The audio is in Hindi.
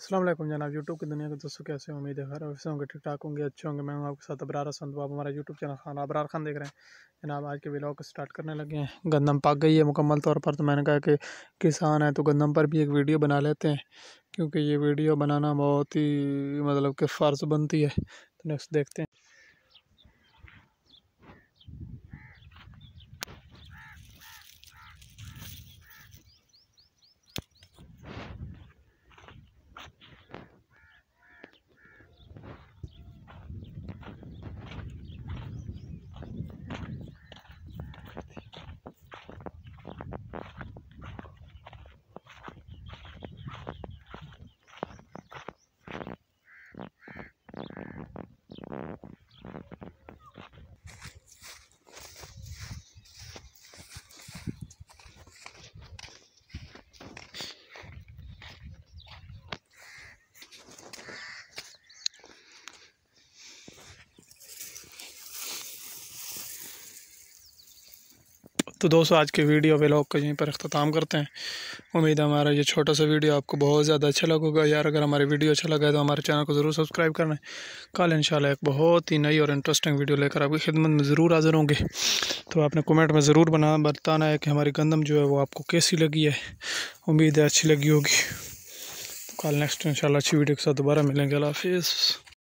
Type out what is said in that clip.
अस्सलाम वालेकुम जनाब यूट्यूब की दुनिया के दोस्तों, कैसे उम्मीद है हर वैसे होंगे, ठीक ठाक होंगे, अच्छे होंगे। मैं हूं आपके साथ अबरार हसन। तो आप हमारा यूट्यूब चैनल खान अबरार खान देख रहे हैं। जनाब आज के व्लॉग को स्टार्ट करने लगे हैं। गंदम पक गई है मुकम्मल तौर पर, तो मैंने कहा कि किसान है तो गंदम पर भी एक वीडियो बना लेते हैं, क्योंकि ये वीडियो बनाना बहुत ही मतलब कि फ़र्ज़ बनती है। तो नेक्स्ट देखते हैं। तो दोस्तों आज के वीडियो व्लॉग को यहीं पर अख्ताम करते हैं। उम्मीद है हमारा ये छोटा सा वीडियो आपको बहुत ज़्यादा अच्छा लगेगा। यार अगर हमारे वीडियो अच्छा लगा है तो हमारे चैनल को ज़रूर सब्सक्राइब करना है। कल इंशाल्लाह एक बहुत ही नई और इंटरेस्टिंग वीडियो लेकर आपकी खिदमत में ज़रूर हाज़िर होंगे। तो आपने कमेंट में ज़रूर बताना है कि हमारी गंदम जो है वो आपको कैसी लगी है। उम्मीद है अच्छी लगी होगी। तो कल नेक्स्ट इंशाल्लाह अच्छी वीडियो के साथ दोबारा मिलेंगे। अल्लाह हाफिज़।